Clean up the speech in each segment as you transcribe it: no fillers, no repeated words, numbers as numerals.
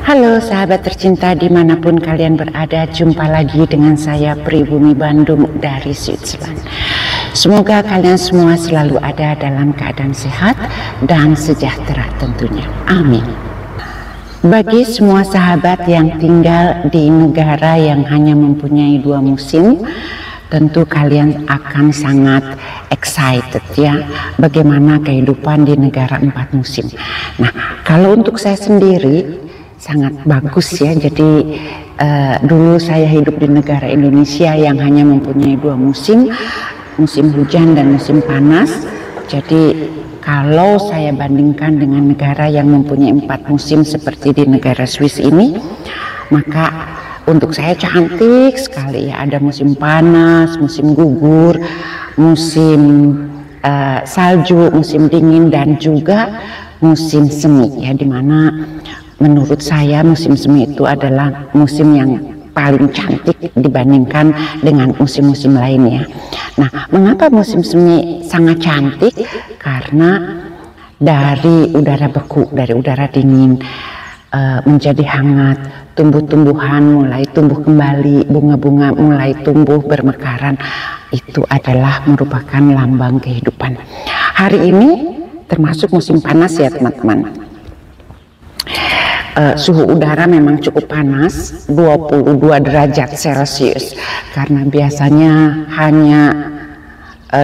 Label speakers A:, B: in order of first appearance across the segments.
A: Halo sahabat tercinta dimanapun kalian berada, jumpa lagi dengan saya Pribumi Bandung dari Switzerland. Semoga kalian semua selalu ada dalam keadaan sehat dan sejahtera tentunya. Amin. Bagi semua sahabat yang tinggal di negara yang hanya mempunyai 2 musim, tentu kalian akan sangat excited ya, bagaimana kehidupan di negara 4 musim. Nah, kalau untuk saya sendiri sangat bagus ya. Jadi dulu saya hidup di negara Indonesia yang hanya mempunyai 2 musim, musim hujan dan musim panas. Jadi kalau saya bandingkan dengan negara yang mempunyai 4 musim seperti di negara Swiss ini, maka untuk saya cantik sekali ya. Ada musim panas, musim gugur, musim salju, musim dingin, dan juga musim semi ya, dimana menurut saya musim semi itu adalah musim yang paling cantik dibandingkan dengan musim-musim lainnya. Nah, mengapa musim semi sangat cantik? Karena dari udara beku, dari udara dingin menjadi hangat, tumbuh-tumbuhan mulai tumbuh kembali, bunga-bunga mulai tumbuh bermekaran. Itu adalah merupakan lambang kehidupan. Hari ini termasuk musim panas ya teman-teman. Suhu udara memang cukup panas, 22 derajat Celcius, karena biasanya hanya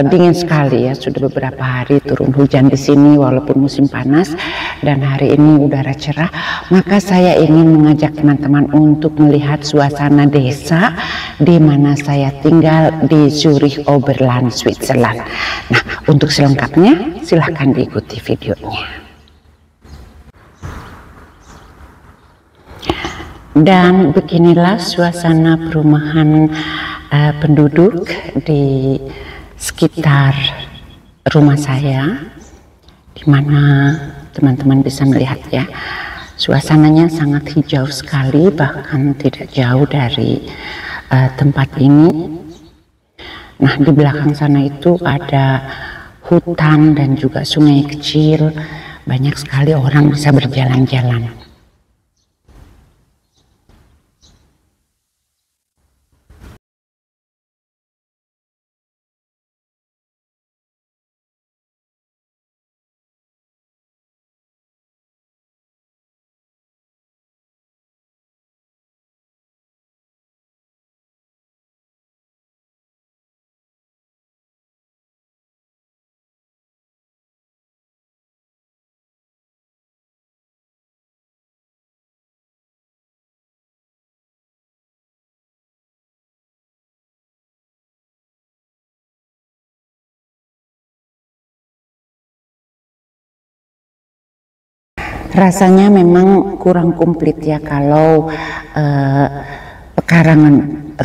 A: dingin sekali ya. Sudah beberapa hari turun hujan di sini walaupun musim panas, dan hari ini udara cerah. Maka saya ingin mengajak teman-teman untuk melihat suasana desa di mana saya tinggal di Zurich Oberland, Switzerland. Nah, untuk selengkapnya silahkan diikuti videonya. Dan beginilah suasana perumahan penduduk di sekitar rumah saya, di mana teman-teman bisa melihat ya, suasananya sangat hijau sekali, bahkan tidak jauh dari tempat ini. Nah, di belakang sana itu ada hutan dan juga sungai kecil, banyak sekali orang bisa berjalan-jalan. Rasanya memang kurang komplit ya kalau pekarangan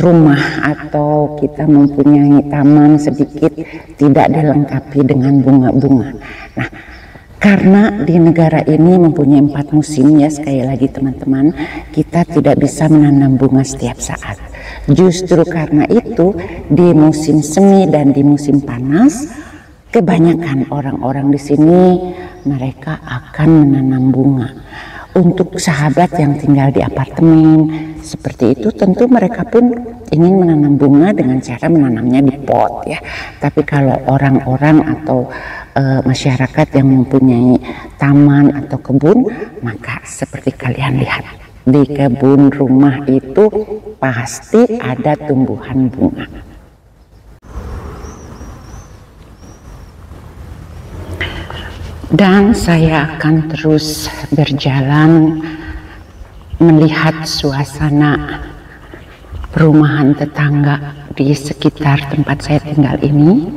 A: rumah atau kita mempunyai taman sedikit tidak dilengkapi dengan bunga-bunga. Nah, karena di negara ini mempunyai 4 musim ya, sekali lagi teman-teman, kita tidak bisa menanam bunga setiap saat. Justru karena itu di musim semi dan di musim panas, kebanyakan orang-orang di sini mereka akan menanam bunga. Untuk sahabat yang tinggal di apartemen seperti itu, tentu mereka pun ingin menanam bunga dengan cara menanamnya di pot ya. Tapi kalau orang-orang atau masyarakat yang mempunyai taman atau kebun, maka seperti kalian lihat di kebun rumah itu pasti ada tumbuhan bunga. Dan saya akan terus berjalan melihat suasana perumahan tetangga di sekitar tempat saya tinggal ini.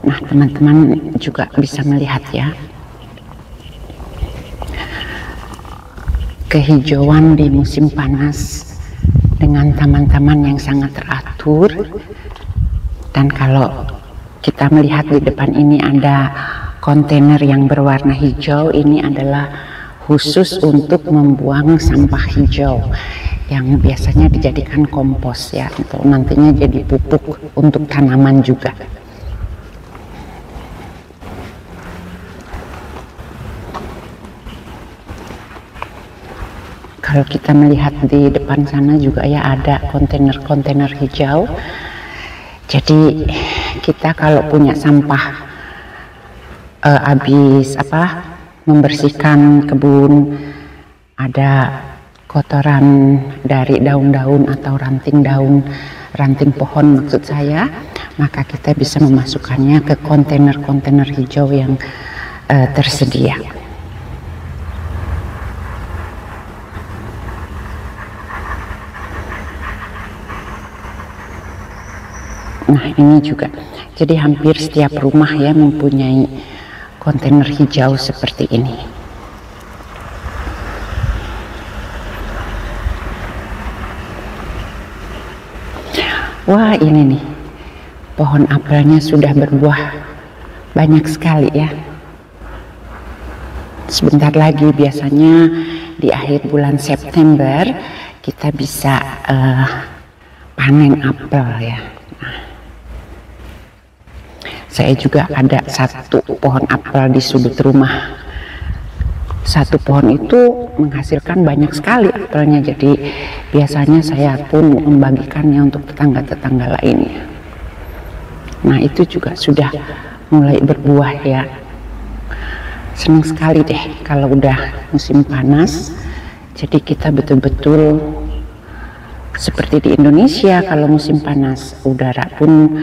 A: Nah, teman-teman juga bisa melihat ya, kehijauan di musim panas dengan taman-taman yang sangat teratur. Dan kalau kita melihat di depan ini ada kontainer yang berwarna hijau, ini adalah khusus untuk membuang sampah hijau yang biasanya dijadikan kompos ya, untuk nantinya jadi pupuk untuk tanaman juga. Kalau kita melihat di depan sana juga ya ada kontainer-kontainer hijau. Jadi kita kalau punya sampah habis membersihkan kebun, ada kotoran dari daun-daun atau ranting pohon maksud saya, maka kita bisa memasukkannya ke kontainer-kontainer hijau yang tersedia. Nah ini juga, jadi hampir setiap rumah ya mempunyai kontainer hijau seperti ini. Wah ini nih, pohon apelnya sudah berbuah banyak sekali ya. Sebentar lagi biasanya di akhir bulan September kita bisa panen apel ya. Saya juga ada satu pohon apel di sudut rumah. Satu pohon itu menghasilkan banyak sekali apelnya, jadi biasanya saya pun membagikannya untuk tetangga-tetangga lainnya. Nah itu juga sudah mulai berbuah ya. Senang sekali deh kalau udah musim panas. Jadi kita betul-betul seperti di Indonesia, kalau musim panas udara pun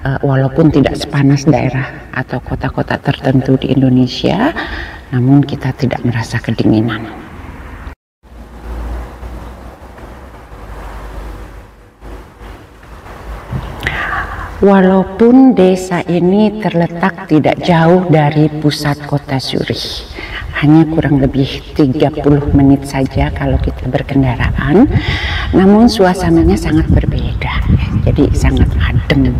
A: walaupun tidak sepanas daerah atau kota-kota tertentu di Indonesia, namun kita tidak merasa kedinginan. Walaupun desa ini terletak tidak jauh dari pusat kota Zurich, hanya kurang lebih 30 menit saja kalau kita berkendaraan, namun suasananya sangat berbeda, jadi sangat adem,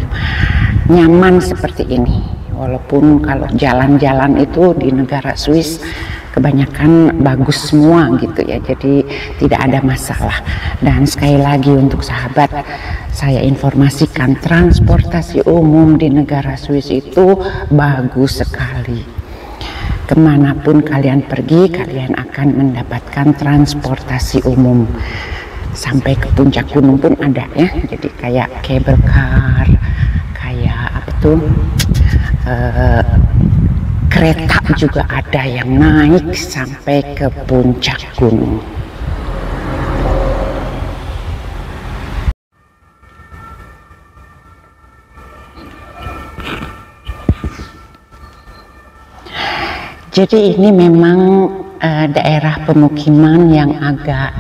A: nyaman seperti ini. Walaupun kalau jalan-jalan itu di negara Swiss kebanyakan bagus semua gitu ya, jadi tidak ada masalah. Dan sekali lagi untuk sahabat, saya informasikan transportasi umum di negara Swiss itu bagus sekali. Kemanapun kalian pergi, kalian akan mendapatkan transportasi umum. Sampai ke puncak gunung pun ada ya, jadi kayak cable car, kayak apa tuh, kereta juga ada yang naik sampai ke puncak gunung. Jadi ini memang daerah pemukiman yang agak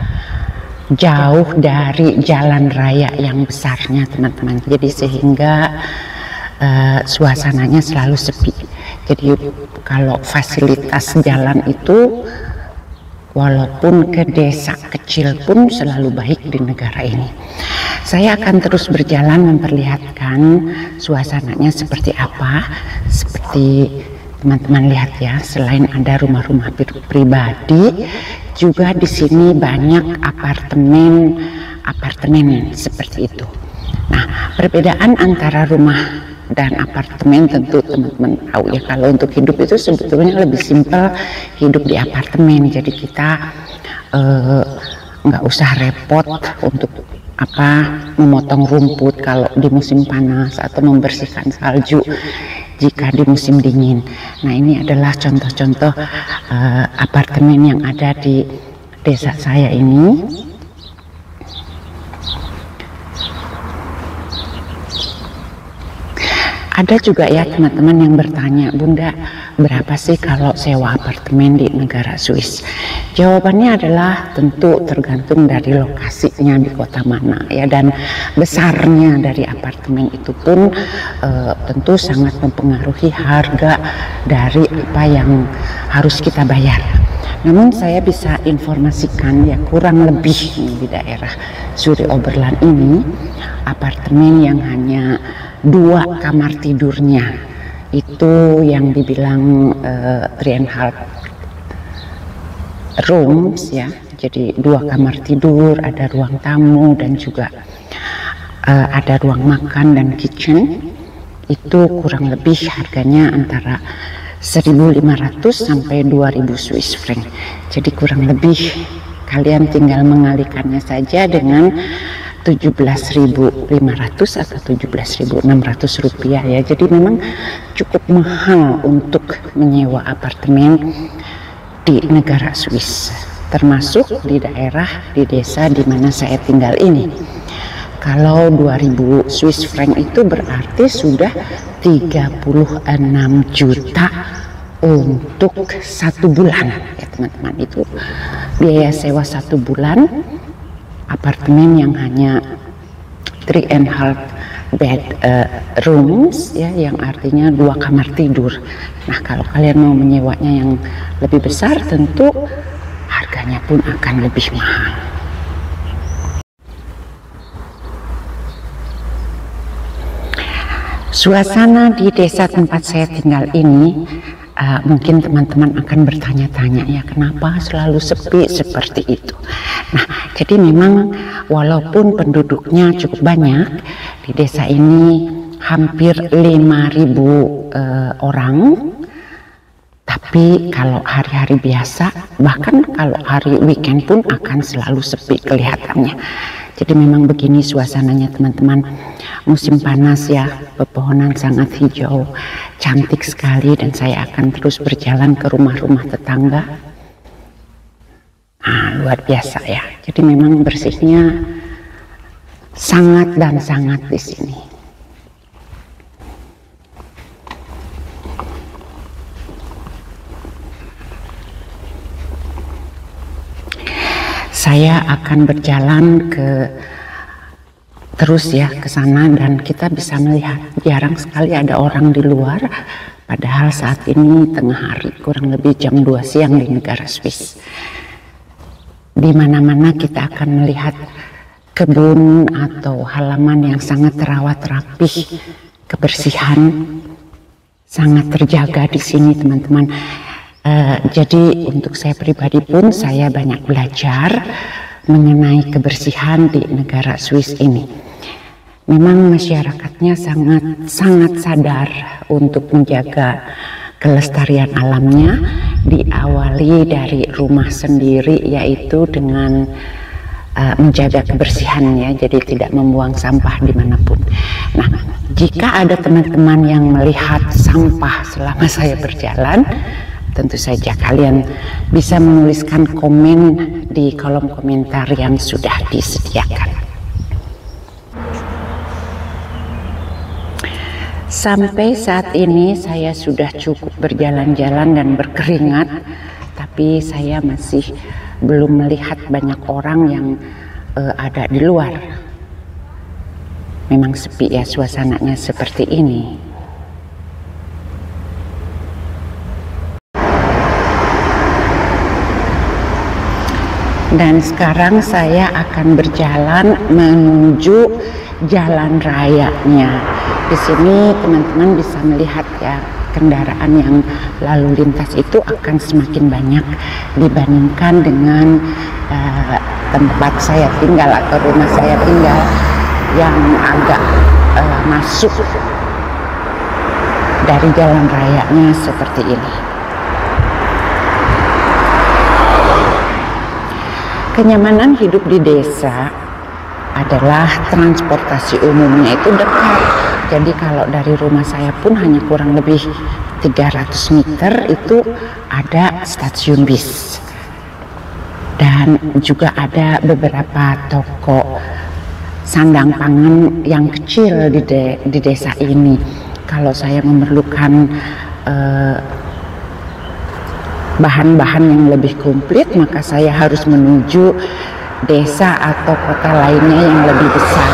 A: jauh dari jalan raya yang besarnya teman-teman. Jadi sehingga suasananya selalu sepi. Jadi kalau fasilitas jalan itu walaupun ke desa kecil pun selalu baik di negara ini. Saya akan terus berjalan memperlihatkan suasananya seperti apa. Seperti teman-teman lihat ya, selain ada rumah-rumah pribadi, juga di sini banyak apartemen seperti itu. Nah, perbedaan antara rumah dan apartemen tentu teman-teman tahu ya, kalau untuk hidup itu sebetulnya lebih simpel hidup di apartemen. Jadi kita nggak usah repot untuk memotong rumput kalau di musim panas atau membersihkan salju jika di musim dingin. Nah ini adalah contoh-contoh apartemen yang ada di desa saya ini. Ada juga ya teman-teman yang bertanya, Bunda, berapa sih kalau sewa apartemen di negara Swiss? Jawabannya adalah tentu tergantung dari lokasinya di kota mana ya, dan besarnya dari apartemen itu pun tentu sangat mempengaruhi harga dari apa yang harus kita bayar. Namun saya bisa informasikan ya, kurang lebih di daerah Zurich Oberland ini apartemen yang hanya 2 kamar tidurnya itu yang dibilang 3,5 rooms ya, jadi 2 kamar tidur, ada ruang tamu dan juga ada ruang makan dan kitchen. Itu kurang lebih harganya antara 1.500 sampai 2.000 Swiss franc, jadi kurang lebih Kalian tinggal mengalihkannya saja dengan 17.500 atau 17.600 rupiah ya. Jadi memang cukup mahal untuk menyewa apartemen di negara Swiss, termasuk di daerah, di desa di mana saya tinggal ini. Kalau 2000 Swiss franc itu berarti sudah 36 juta untuk 1 bulan ya teman-teman. Itu biaya sewa 1 bulan apartemen yang hanya 3,5 bed rooms ya, yang artinya 2 kamar tidur. Nah, kalau kalian mau menyewanya yang lebih besar, tentu harganya pun akan lebih mahal. Suasana di desa tempat saya tinggal ini, mungkin teman-teman akan bertanya-tanya ya, kenapa selalu sepi seperti itu. Nah, jadi memang walaupun penduduknya cukup banyak, di desa ini hampir 5.000 orang, tapi kalau hari-hari biasa, bahkan kalau hari weekend pun akan selalu sepi kelihatannya. Jadi memang begini suasananya teman-teman. Musim panas ya, pepohonan sangat hijau, cantik sekali, dan saya akan terus berjalan ke rumah-rumah tetangga. Luar biasa ya. Jadi memang bersihnya sangat dan sangat di sini. Saya akan berjalan terus ya ke sana, dan kita bisa melihat jarang sekali ada orang di luar, padahal saat ini tengah hari, kurang lebih jam 2 siang di negara Swiss. Di mana-mana kita akan melihat kebun atau halaman yang sangat terawat rapih, kebersihan sangat terjaga di sini teman-teman. Jadi untuk saya pribadi pun, saya banyak belajar mengenai kebersihan di negara Swiss ini. Memang masyarakatnya sangat sadar untuk menjaga kelestarian alamnya, diawali dari rumah sendiri, yaitu dengan menjaga kebersihannya, jadi tidak membuang sampah dimanapun. Nah, jika ada teman-teman yang melihat sampah selama saya berjalan, tentu saja kalian bisa menuliskan komen di kolom komentar yang sudah disediakan. Sampai saat ini saya sudah cukup berjalan-jalan dan berkeringat, tapi saya masih belum melihat banyak orang yang ada di luar. Memang sepi ya suasananya seperti ini. Dan sekarang saya akan berjalan menuju jalan rayanya. Di sini teman-teman bisa melihat ya, kendaraan yang lalu lintas itu akan semakin banyak dibandingkan dengan tempat saya tinggal atau rumah saya tinggal yang agak masuk dari jalan rayanya seperti ini. Kenyamanan hidup di desa adalah transportasi umumnya itu dekat. Jadi kalau dari rumah saya pun hanya kurang lebih 300 meter itu ada stasiun bis. Dan juga ada beberapa toko sandang pangan yang kecil di desa ini. Kalau saya memerlukan bahan-bahan yang lebih komplit, maka saya harus menuju desa atau kota lainnya yang lebih besar.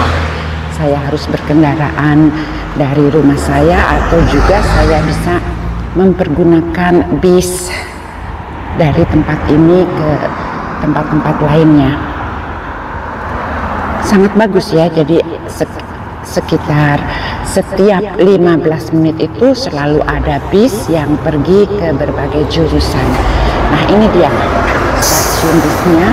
A: Saya harus berkendaraan dari rumah saya, atau juga saya bisa mempergunakan bis dari tempat ini ke tempat-tempat lainnya. Sangat bagus ya, jadi sekitar setiap 15 menit itu selalu ada bis yang pergi ke berbagai jurusan. Nah, ini dia stasiun bisnya.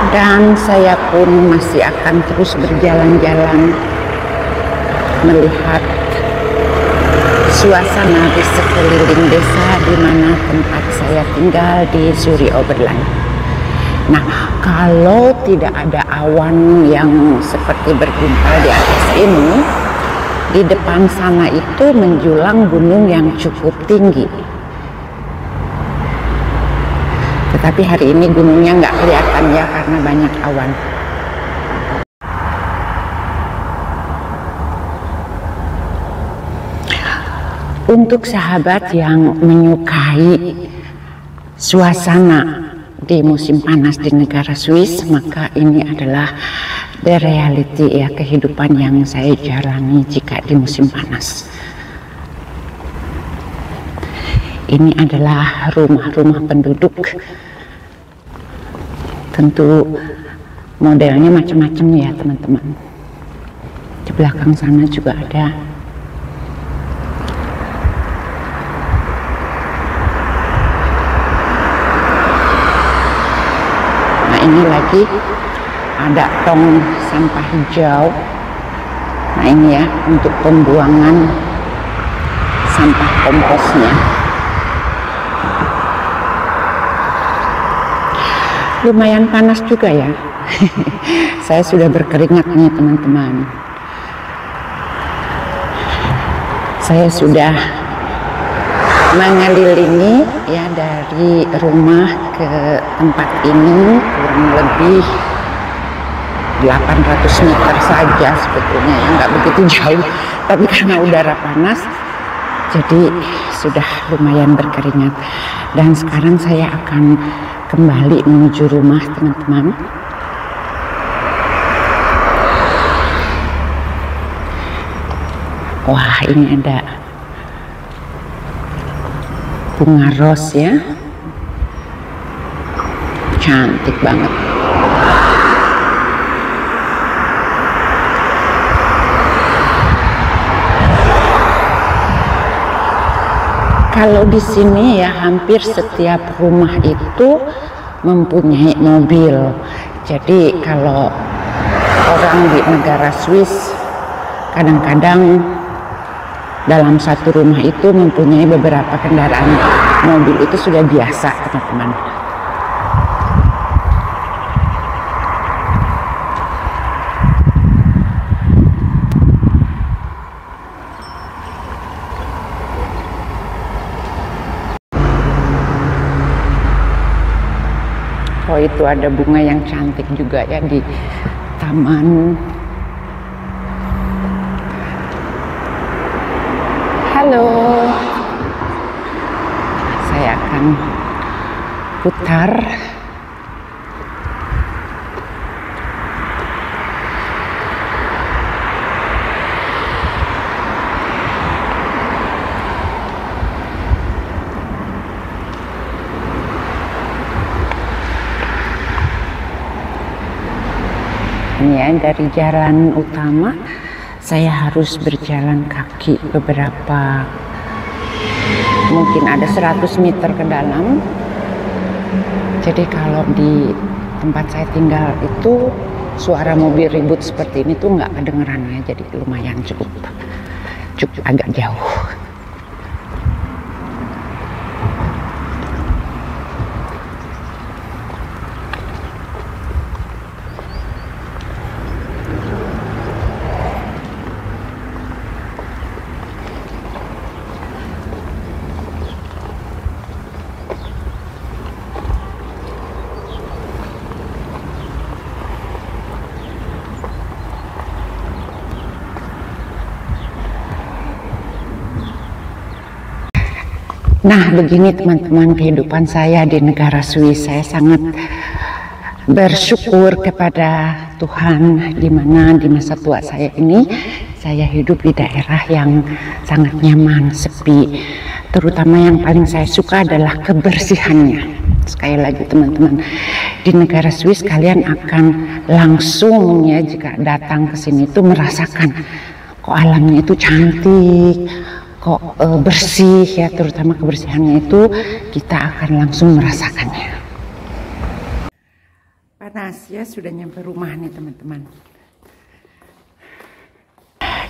A: Dan saya pun masih akan terus berjalan-jalan melihat suasana di sekeliling desa di mana tempat saya tinggal di Suri Oberland. Nah, kalau tidak ada awan yang seperti bergumpal di atas ini, di depan sana itu menjulang gunung yang cukup tinggi. Tetapi hari ini gunungnya nggak kelihatan ya karena banyak awan. Untuk sahabat yang menyukai suasana di musim panas di negara Swiss, maka ini adalah the reality ya, kehidupan yang saya jalani jika di musim panas. Ini adalah rumah-rumah penduduk. Tentu modelnya macam-macam ya teman-teman. Di belakang sana juga ada. Nah, ini lagi ada tong sampah hijau. Nah, ini ya untuk pembuangan sampah komposnya. Lumayan panas juga ya. Saya sudah berkeringat nih teman-teman. Saya sudah mengelilingi ya dari rumah ke tempat ini kurang lebih 800 meter saja sebetulnya ya, nggak begitu jauh, tapi karena udara panas jadi sudah lumayan berkeringat. Dan sekarang saya akan kembali menuju rumah teman-teman. Wah, ini ada bunga ros ya, cantik banget. Kalau di sini ya hampir setiap rumah itu mempunyai mobil. Jadi kalau orang di negara Swiss kadang-kadang dalam satu rumah itu mempunyai beberapa kendaraan mobil, itu sudah biasa teman-teman. Oh, itu ada bunga yang cantik juga ya di taman. Halo, saya akan putar. Ini ya, dari jalan utama saya harus berjalan kaki beberapa, mungkin ada 100 meter ke dalam. Jadi kalau di tempat saya tinggal itu suara mobil ribut seperti ini tuh nggak kedengeran ya, jadi lumayan cukup agak jauh. Nah, begini teman-teman kehidupan saya di negara Swiss. Saya sangat bersyukur kepada Tuhan di mana di masa tua saya ini saya hidup di daerah yang sangat nyaman, sepi. Terutama yang paling saya suka adalah kebersihannya. Sekali lagi teman-teman, di negara Swiss kalian akan langsung ya jika datang ke sini itu merasakan kok alamnya itu cantik, kok bersih ya, terutama kebersihannya itu kita akan langsung merasakannya. panas ya, sudah nyampe rumah nih teman-teman.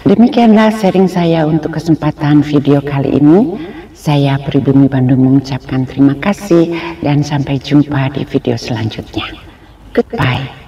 A: Demikianlah sharing saya untuk kesempatan video kali ini. Saya Pribumi Bandung mengucapkan terima kasih dan sampai jumpa di video selanjutnya. Goodbye.